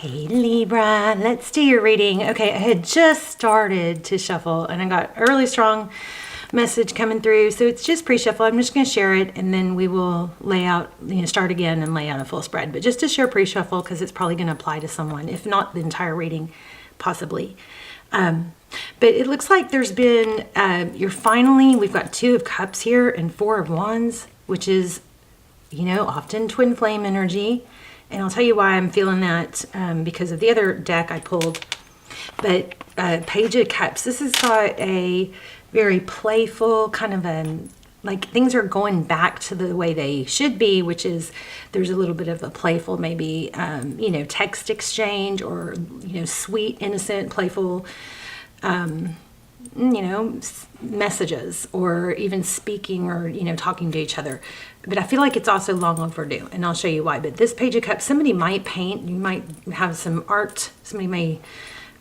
Hey Libra, let's do your reading. Okay, I had just started to shuffle and I got a really strong message coming through. So it's just pre-shuffle. I'm just going to share it and then we will lay out, start again and lay out a full spread. But just to share pre-shuffle because it's probably going to apply to someone, if not the entire reading, possibly. But it looks like there's been, we've got 2 of Cups here and 4 of Wands, which is, often twin flame energy. And I'll tell you why I'm feeling that because of the other deck I pulled. But Page of Cups, this has got a very playful kind of like things are going back to the way they should be, which is there's a little bit of a playful, maybe, text exchange or, sweet, innocent, playful, messages or even speaking or, talking to each other. But I feel like it's also long overdue, and I'll show you why. But this Page of Cups, somebody might paint, you might have some art, somebody may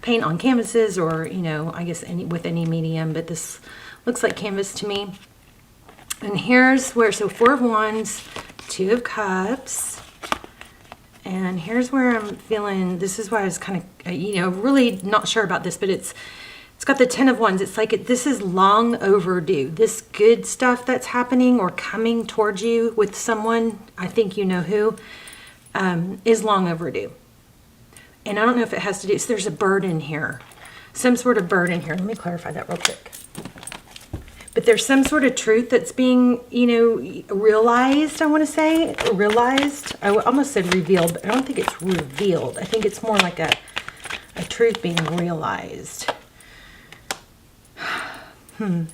paint on canvases or, I guess with any medium, but this looks like canvas to me. And here's where, so 4 of Wands, 2 of Cups, and here's where I'm feeling, this is why I was kind of, really not sure about this, but it's got the 10 of Wands. It's like this is long overdue. This good stuff that's happening or coming towards you with someone, I think you know who, is long overdue. And I don't know if it has to do, so there's a burden here. Some sort of burden here. Let me clarify that real quick. But there's some sort of truth that's being, realized, I want to say. Realized. I almost said revealed, but I don't think it's revealed. I think it's more like a truth being realized.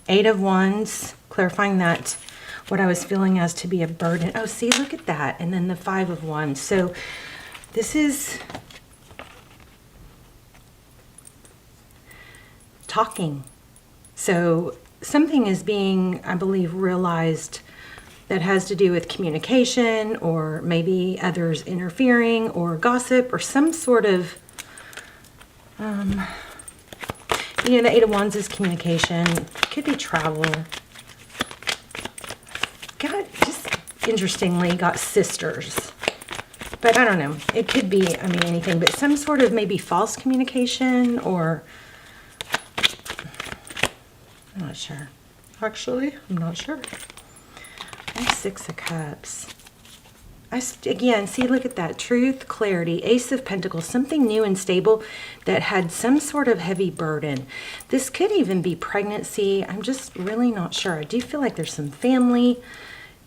8 of Wands, clarifying that what I was feeling as to be a burden. Oh, see, look at that. And then the 5 of Wands. So this is talking. So something is being, I believe, realized that has to do with communication or maybe others interfering or gossip or some sort of, the 8 of Wands is communication. Could be travel. Just interestingly, got sisters. But I don't know. It could be, anything. But some sort of maybe false communication or... I'm not sure. Actually, I'm not sure. And 6 of Cups. Again, see, look at that. Truth, clarity, Ace of Pentacles, something new and stable that had some sort of heavy burden. This could even be pregnancy. I'm just really not sure. I do feel like there's some family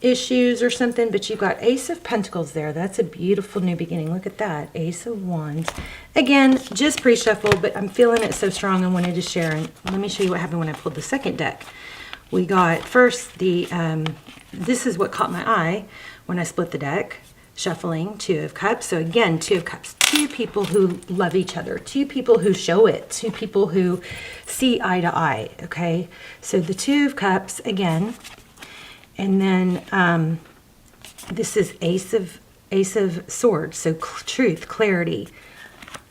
issues or something, but you've got Ace of Pentacles there. That's a beautiful new beginning. Look at that. Ace of Wands. Again, just pre-shuffle, but I'm feeling it so strong I wanted to share. And let me show you what happened when I pulled the second deck. We got first the, this is what caught my eye when I split the deck, shuffling, 2 of Cups. So again, 2 of Cups, 2 people who love each other, 2 people who show it, 2 people who see eye to eye, okay? So the 2 of Cups again, and then this is Ace of Swords, so truth, clarity.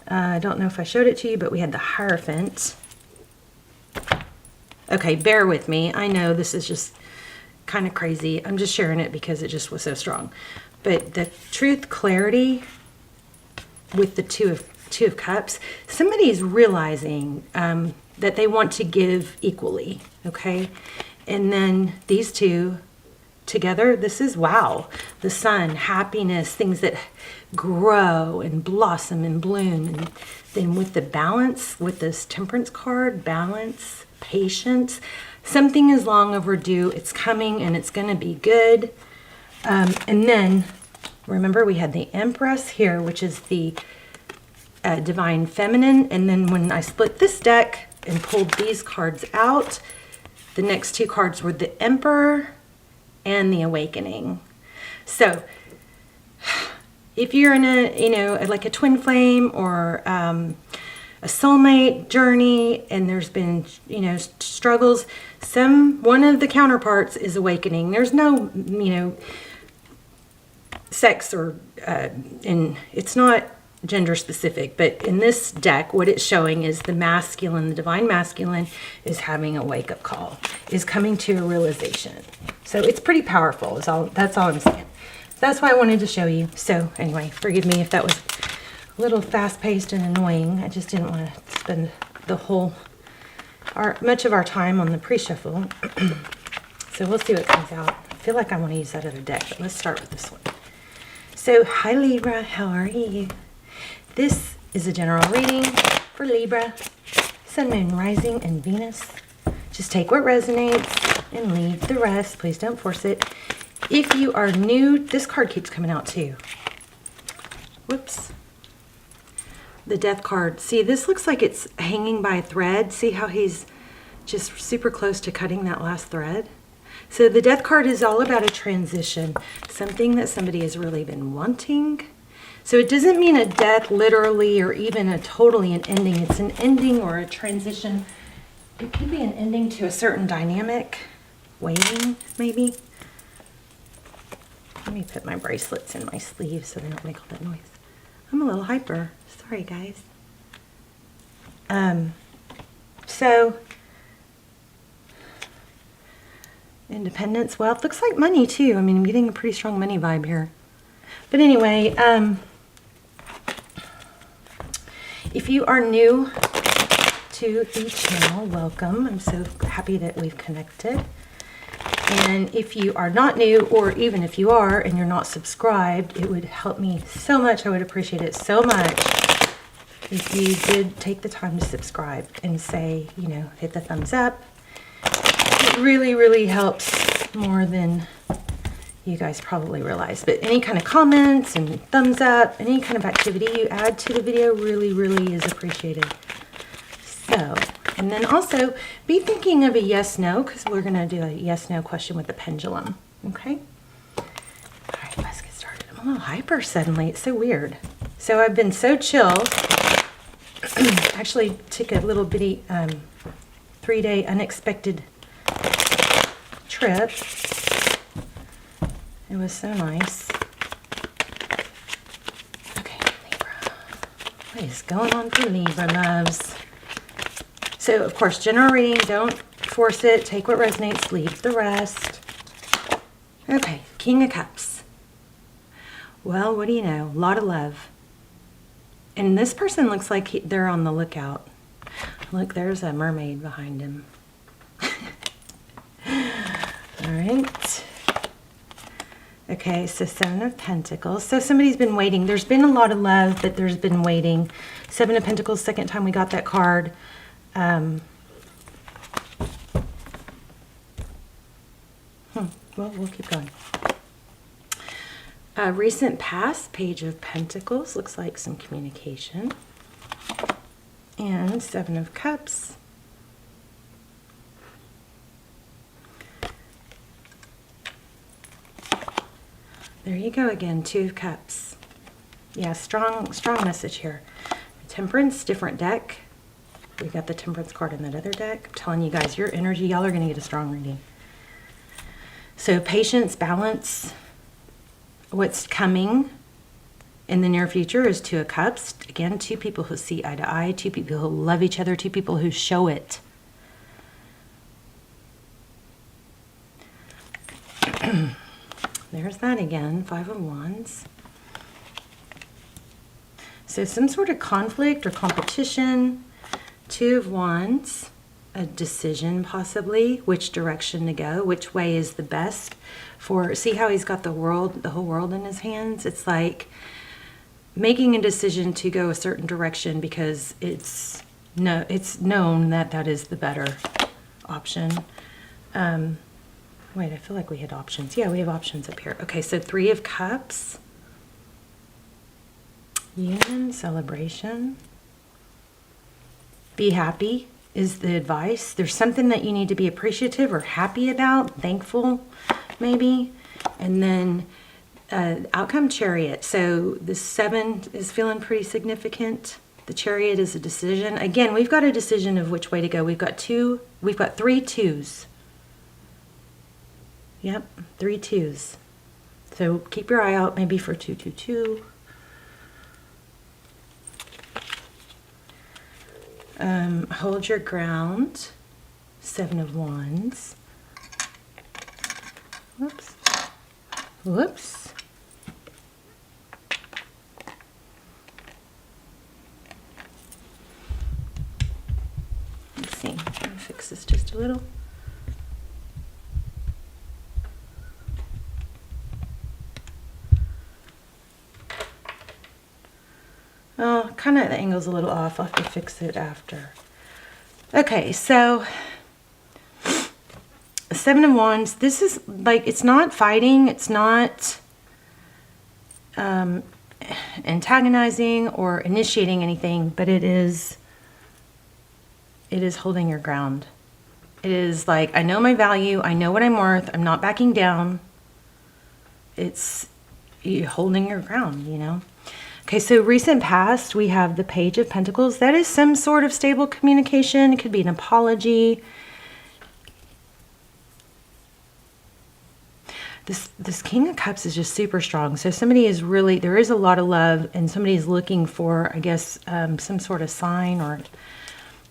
I don't know if I showed it to you, but we had the Hierophant. Okay, bear with me. I know this is just kind of crazy. I'm just sharing it because it just was so strong. But the truth, clarity with the 2 of Cups, somebody's realizing that they want to give equally, okay? And then these 2 together, this is wow. The Sun, happiness, things that grow and blossom and bloom. And then with the balance, with this Temperance card, balance, patience, something is long overdue. It's coming and it's going to be good. And then, remember, we had the Empress here, which is the Divine Feminine. And then when I split this deck and pulled these cards out, the next 2 cards were the Emperor and the Awakening. So, if you're in a, like a twin flame or a soulmate journey and there's been, struggles, one of the counterparts is awakening. There's no, sex or, and it's not gender specific, but in this deck, what it's showing is the masculine, the divine masculine is having a wake-up call, is coming to a realization. So it's pretty powerful. That's all I'm saying. That's why I wanted to show you. So anyway, forgive me if that was a little fast-paced and annoying. I just didn't want to spend much of our time on the pre-shuffle. So we'll see what comes out. I feel like I want to use that other deck, but let's start with this one. So, hi Libra, how are you? This is a general reading for Libra, Sun, Moon, Rising, and Venus. Just take what resonates and leave the rest. Please don't force it. If you are new, this card keeps coming out too. Whoops. The Death card. See, this looks like it's hanging by a thread. See how he's just super close to cutting that last thread? So the Death card is all about a transition, something that somebody has really been wanting. So it doesn't mean a death literally or even a totally an ending. It's an ending or a transition. It could be an ending to a certain dynamic. Waiting, maybe. Let me put my bracelets in my sleeve so they don't make all that noise. I'm a little hyper. Sorry, guys. So, independence, wealth. Looks like money, too. I mean, I'm getting a pretty strong money vibe here. But anyway, if you are new to the channel, welcome. I'm so happy that we've connected. And if you are not new, or even if you are and you're not subscribed, it would help me so much. I would appreciate it so much if you did take the time to subscribe and say, you know, hit the thumbs up. It really, really helps more than you guys probably realize. But any kind of comments and thumbs up, any kind of activity you add to the video really, really is appreciated. So, and then also be thinking of a yes-no, because we're going to do a yes-no question with the pendulum. Okay? All right, let's get started. I'm a little hyper suddenly. It's so weird. So I've been so chill. Actually took a little bitty 3-day unexpected trip. It was so nice. Okay, Libra. What is going on for Libra, loves? So, of course, general reading, don't force it. Take what resonates, leave the rest. Okay, King of Cups. Well, what do you know? A lot of love. And this person looks like they're on the lookout. Look, there's a mermaid behind him. All right. Okay, so Seven of Pentacles. So somebody's been waiting. There's been a lot of love, but there's been waiting. Seven of Pentacles, second time we got that card. Well, we'll keep going. Recent past, Page of Pentacles. Looks like some communication. And Seven of Cups. There you go again, Two of Cups. Yeah, strong message here. Temperance, different deck. We got the Temperance card in that other deck. I'm telling you guys, your energy, y'all are going to get a strong reading. So patience, balance. What's coming in the near future is Two of Cups. Again, two people who see eye to eye, two people who love each other, two people who show it. There's that again, Five of Wands. So some sort of conflict or competition. Two of Wands, a decision possibly, which direction to go, which way is the best for, see how he's got the whole world in his hands? It's like making a decision to go a certain direction because it's known that that is the better option. Wait, I feel like we had options. Yeah, we have options up here. Okay, so Three of Cups. Union, celebration. Be happy is the advice. There's something that you need to be appreciative or happy about, thankful maybe. And then outcome, Chariot. So the 7 is feeling pretty significant. The Chariot is a decision. Again, we've got a decision of which way to go. We've got 3 twos. Yep, 3 twos. So keep your eye out maybe for 222. Hold your ground. 7 of Wands. Whoops. Whoops. fix this just a little. Oh, kind of the angle's a little off. I'll have to fix it after. Okay, so Seven of Wands. This is like, it's not fighting. It's not antagonizing or initiating anything, but it is holding your ground. It is like, I know my value. I know what I'm worth. I'm not backing down. It's you holding your ground, you know. Okay, so recent past, we have the Page of Pentacles. That is some sort of stable communication. It could be an apology. This King of Cups is just super strong. So somebody is really, there is a lot of love, and somebody is looking for, I guess, some sort of sign or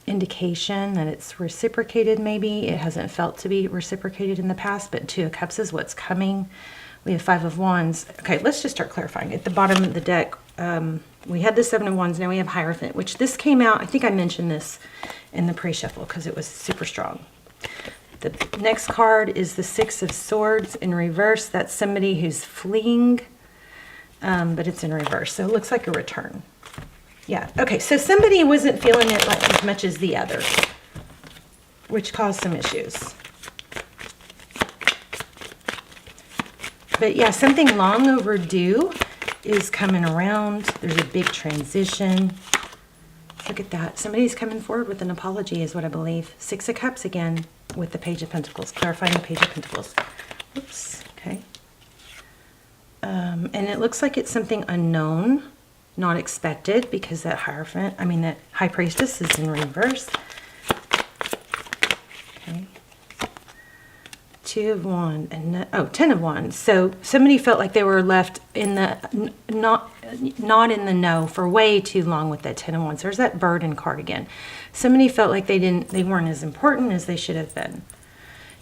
indication that it's reciprocated maybe. It hasn't felt to be reciprocated in the past, but Two of Cups is what's coming. We have Five of Wands. Okay, let's just start clarifying. At the bottom of the deck, we had the Seven of Wands. Now we have Hierophant, which this came out, I think I mentioned this in the pre-shuffle because it was super strong. The next card is the Six of Swords in reverse. That's somebody who's fleeing, but it's in reverse. So it looks like a return. Yeah, okay, so somebody wasn't feeling it like as much as the other, which caused some issues. But yeah, something long overdue is coming around. There's a big transition. Look at that. Somebody's coming forward with an apology is what I believe. Six of Cups again with the Page of Pentacles. Clarifying the Page of Pentacles. Oops. Okay. And it looks like it's something unknown, not expected, because that Hierophant, that High Priestess is in reverse. Okay. Two of Wands and Ten of Wands. So somebody felt like they were left in the not in the know for way too long with that Ten of Wands. There's that burden card again. Somebody felt like they weren't as important as they should have been.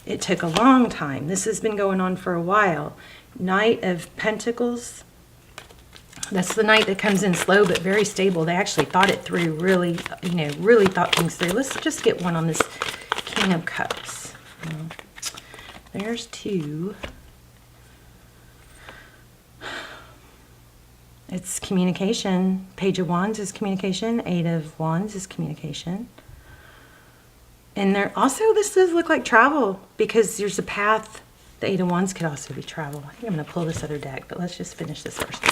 It took a long time. This has been going on for a while. Knight of Pentacles. That's the knight that comes in slow but very stable. They actually thought it through, really thought things through. Let's just get one on this King of Cups. There's two. It's communication. Page of Wands is communication. Eight of Wands is communication. And there also, this does look like travel because there's a path. The Eight of Wands could also be travel. I think I'm going to pull this other deck, but let's just finish this first.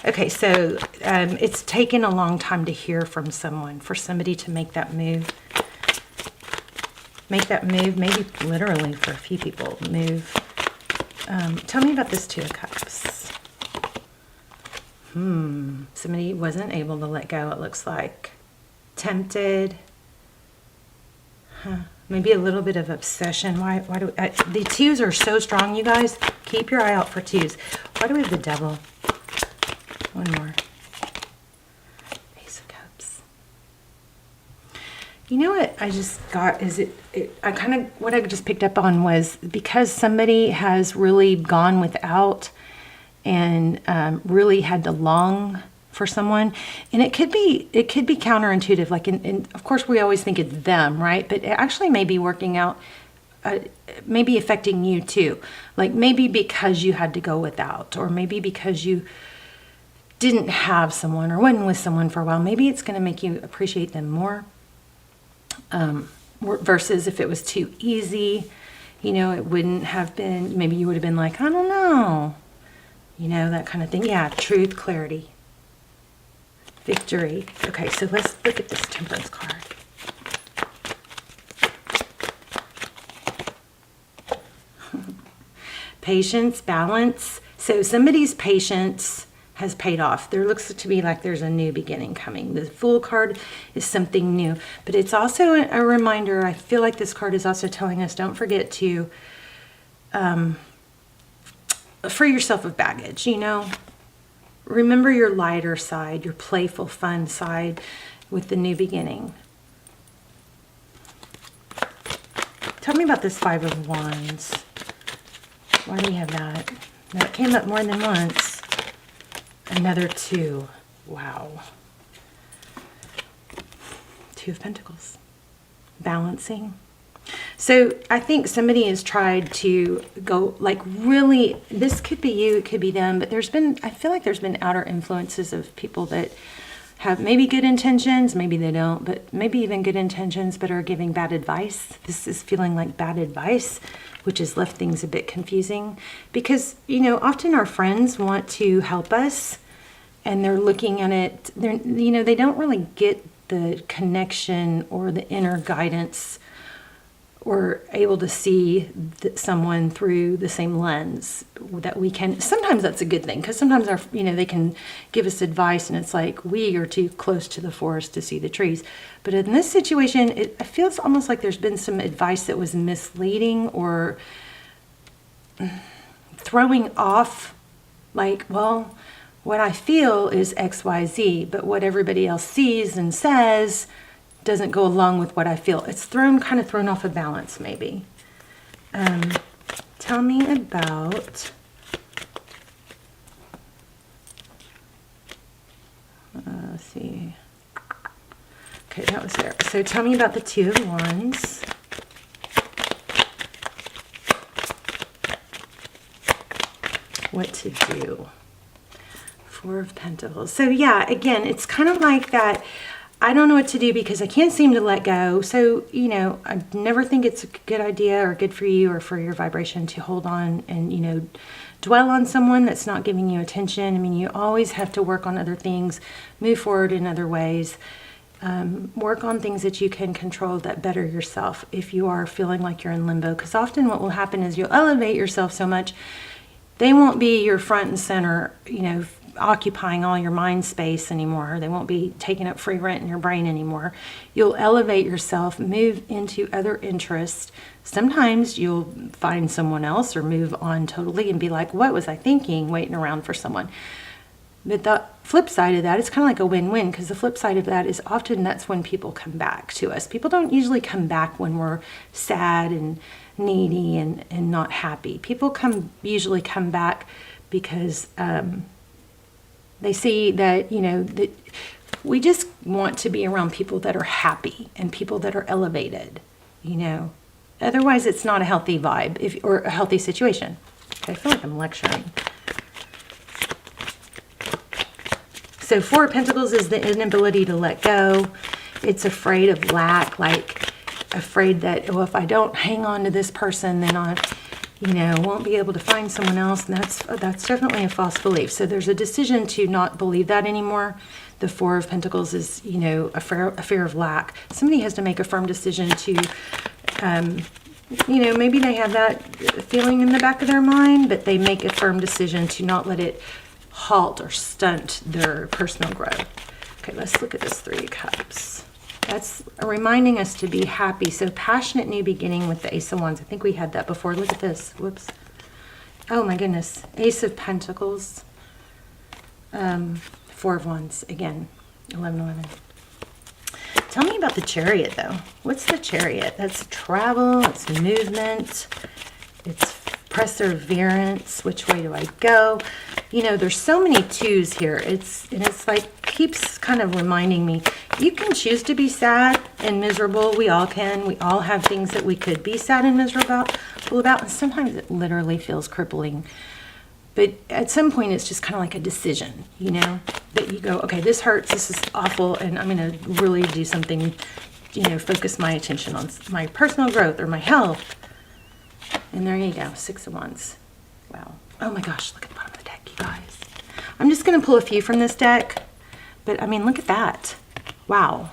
Okay, so it's taken a long time to hear from someone, for somebody to make that move. Maybe literally for a few people, move. Tell me about this Two of Cups. Somebody wasn't able to let go, it looks like. Tempted. Maybe a little bit of obsession. Why do the twos are so strong, you guys? Keep your eye out for twos. Why do we have the Devil? One more. Ace of Cups. You know what I just got is what I just picked up on was because somebody has really gone without and really had to long for someone, and it could be counterintuitive, like and of course we always think it's them, right? But it actually may be working out, maybe affecting you too, like maybe because you had to go without, or maybe because you didn't have someone or wasn't with someone for a while. Maybe it's going to make you appreciate them more, versus if it was too easy, it wouldn't have been. Maybe you would have been like, I don't know, that kind of thing. Yeah, truth, clarity, victory. Okay, so let's look at this Temperance card. Patience, balance. So somebody's patience has paid off. There looks to be like there's a new beginning coming. The Fool card is something new, but it's also a reminder. I feel like this card is also telling us, don't forget to free yourself of baggage, Remember your lighter side, your playful, fun side with the new beginning. Tell me about this Five of Wands. Why do we have that? That came up more than once. Another two. Wow. Two of Pentacles. Balancing. So I think somebody has tried to go like really, this could be you, it could be them, but I feel like there's been outer influences of people that have maybe good intentions, maybe they don't, but maybe even good intentions, but are giving bad advice. This is feeling like bad advice, which has left things a bit confusing because, often our friends want to help us and they're looking at it, they don't really get the connection or the inner guidance or able to see someone through the same lens that we can. Sometimes that's a good thing because sometimes they can give us advice and it's like we are too close to the forest to see the trees. But in this situation, it feels almost like there's been some advice that was misleading or throwing off, like, well, what I feel is XYZ, but what everybody else sees and says doesn't go along with what I feel. It's kind of thrown off a balance, maybe. Tell me about, let's see. Okay, that was there. So tell me about the Two of Wands. What to do. Four of Pentacles. So yeah, again, it's kind of like that. I don't know what to do because I can't seem to let go. So, I never think it's a good idea or good for you or for your vibration to hold on and, dwell on someone that's not giving you attention. I mean, you always have to work on other things, move forward in other ways, work on things that you can control that better yourself if you are feeling like you're in limbo. Because often what will happen is you'll elevate yourself so much, they won't be your front and center, occupying all your mind space anymore. They won't be taking up free rent in your brain anymore. You'll elevate yourself, move into other interests. Sometimes you'll find someone else or move on totally and be like, what was I thinking, waiting around for someone? But the flip side of that, it's kind of like a win-win, because the flip side of that is often that's when people come back to us. People don't usually come back when we're sad and needy and not happy. People usually come back because they see that, that we just want to be around people that are happy and people that are elevated, Otherwise, it's not a healthy vibe or a healthy situation. Okay, I feel like I'm lecturing. So Four of Pentacles is the inability to let go. It's afraid of lack, like afraid that, if I don't hang on to this person, then I won't be able to find someone else. And that's definitely a false belief. So there's a decision to not believe that anymore. The Four of Pentacles is, a fear of lack. Somebody has to make a firm decision to, maybe they have that feeling in the back of their mind, but they make a firm decision to not let it halt or stunt their personal growth. Okay, let's look at this Three of Cups. That's reminding us to be happy. So passionate new beginning with the Ace of Wands. I think we had that before. Look at this. Whoops. Oh my goodness. Ace of Pentacles. Four of Wands. Again. 11. Tell me about the Chariot though. What's the Chariot? That's travel. It's movement. It's perseverance. Which way do I go? There's so many twos here. It's like keeps kind of reminding me, you can choose to be sad and miserable. We all can. We all have things that we could be sad and miserable about. And sometimes it literally feels crippling. But at some point, it's just kind of like a decision, that you go, okay, this hurts. This is awful. And I'm going to really do something, focus my attention on my personal growth or my health. And there you go. Six of Wands. Wow. Oh my gosh. Look at the bottom of the deck, you guys. I'm just going to pull a few from this deck. But, look at that. Wow.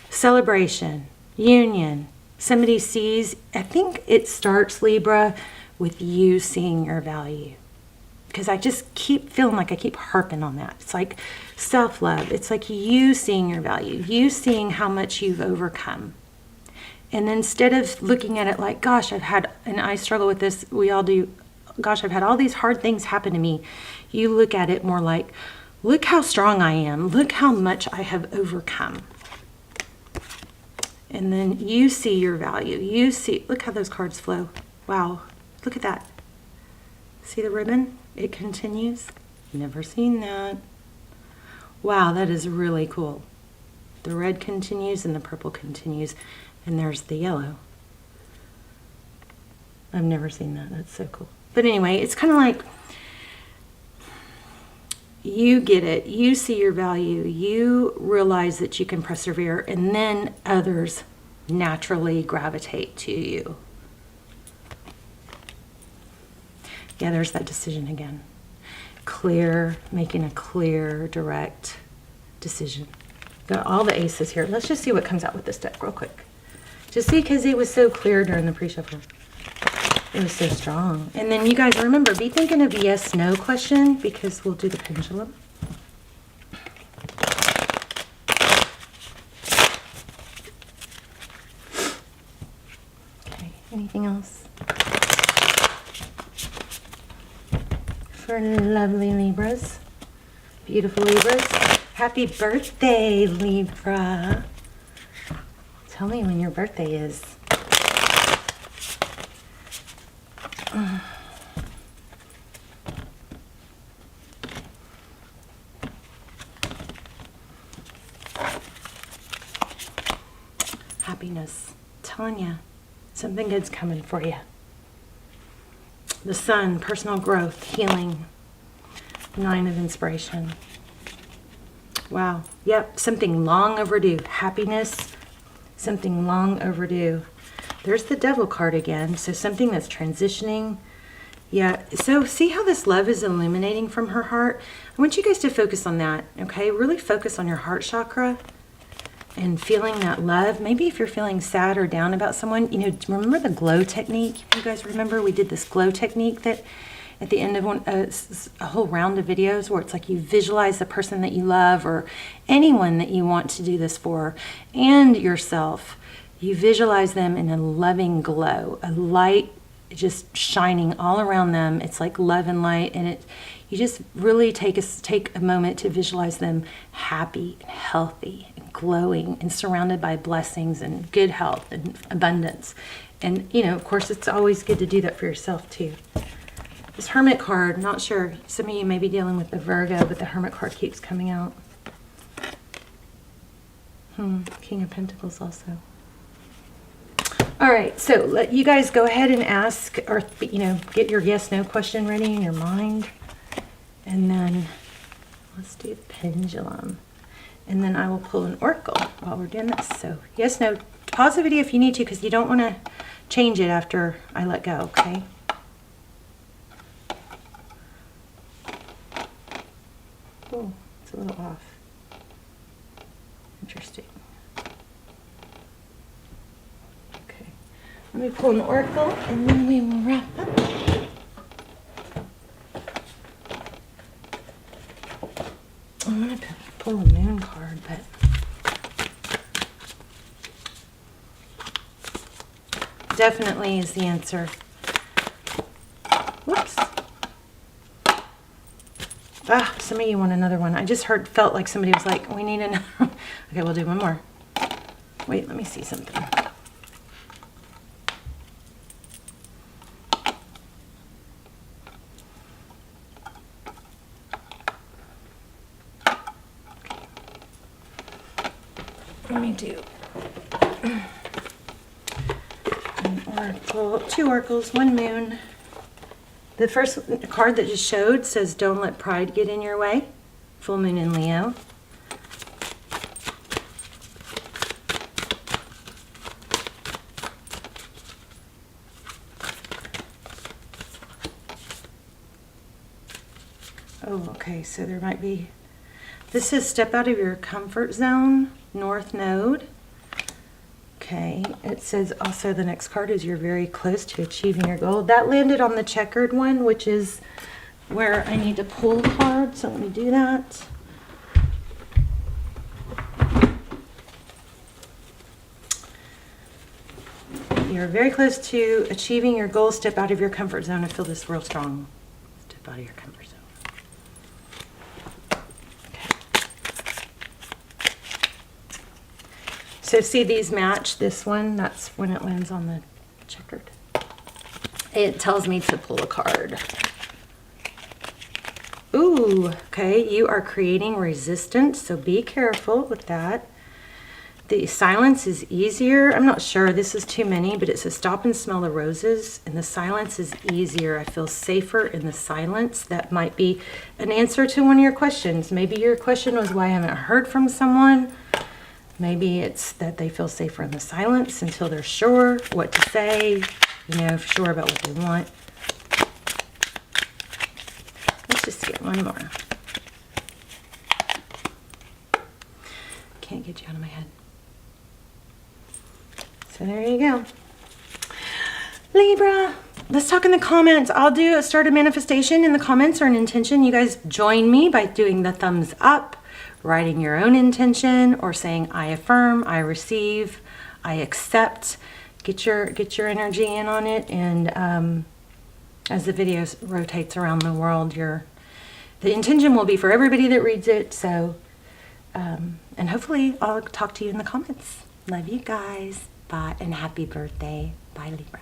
Celebration. Union. Somebody sees. I think it starts, Libra, with you seeing your value. Because I just keep feeling like I keep harping on that. It's like self-love. It's like you seeing your value. You seeing how much you've overcome. And instead of looking at it like, gosh, and I struggle with this, we all do, gosh, I've had all these hard things happen to me. You look at it more like, look how strong I am. Look how much I have overcome. And then you see your value. You see, look how those cards flow. Wow, look at that. See the ribbon? It continues. Never seen that. Wow, that is really cool. The red continues and the purple continues, and there's the yellow. I've never seen that. That's so cool. But anyway, it's kind of like you get it. You see your value. You realize that you can persevere, and then others naturally gravitate to you. Yeah, there's that decision again. Clear, making a clear, direct decision. Got all the aces here. Let's just see what comes out with this deck real quick. Just see, because it was so clear during the pre-shuffle. It was so strong. And then you guys remember, be thinking of a yes, no question, because we'll do the pendulum. Okay, anything else? For lovely Libras. Beautiful Libras. Happy birthday, Libra. Tell me when your birthday is. Happiness. Telling you, something good's coming for you. The Sun, personal growth, healing. 9 of inspiration. Wow. Yep, something long overdue. Happiness, something long overdue. There's the Devil card again. So something that's transitioning. Yeah, so see how this love is illuminating from her heart? I want you guys to focus on that, okay? Really focus on your heart chakra and feeling that love. Maybe if you're feeling sad or down about someone, you know, remember the glow technique? You guys remember we did this glow technique that at the end of a whole round of videos where it's like you visualize the person that you love or anyone that you want to do this for and yourself. You visualize them in a loving glow, a light just shining all around them. It's like love and light, and you just really take a moment to visualize them happy and healthy and glowing and surrounded by blessings and good health and abundance. And you know, of course, it's always good to do that for yourself too. This Hermit card, not sure, some of you may be dealing with the Virgo, but the Hermit card keeps coming out. King of Pentacles also. All right, so let you guys go ahead and ask, or you know, get your yes no question ready in your mind. And then let's do the pendulum. And then I will pull an oracle while we're doing this. So yes, no, pause the video if you need to, because you don't want to change it after I let go, okay? Oh, it's a little off. Interesting. Okay, let me pull an oracle and then we will wrap up. I'm going to pull a moon card, but definitely is the answer. Whoops. Ah, some of you want another one. I just felt like somebody was like, we need another. Okay, we'll do one more. Wait, let me see something. Let me do an oracle, 2 oracles, 1 moon. The first card that just showed says, don't let pride get in your way. Full moon in Leo. Oh, okay, so there might be, this says step out of your comfort zone, North Node. Okay, it says also the next card is you're very close to achieving your goal. That landed on the checkered one, which is where I need to pull a card, so let me do that. You're very close to achieving your goal. Step out of your comfort zone. I feel this real strong. Step out of your comfort zone. So see these match this one, that's when it lands on the checkered. It tells me to pull a card. Ooh, okay, you are creating resistance, so be careful with that. The silence is easier. I'm not sure. This is too many, but it says stop and smell the roses. And the silence is easier. I feel safer in the silence. That might be an answer to one of your questions. Maybe your question was why I haven't heard from someone. Maybe it's that they feel safer in the silence until they're sure what to say, sure about what they want. Let's just get one more. Can't get you out of my head. So there you go. Libra, let's talk in the comments. I'll start a manifestation in the comments or an intention. You guys join me by doing the thumbs up, writing your own intention, or saying I affirm, I receive, I accept. Get your energy in on it, and as the video rotates around the world, the intention will be for everybody that reads it. So, and hopefully I'll talk to you in the comments. Love you guys. Bye, and happy birthday. Bye, Libra.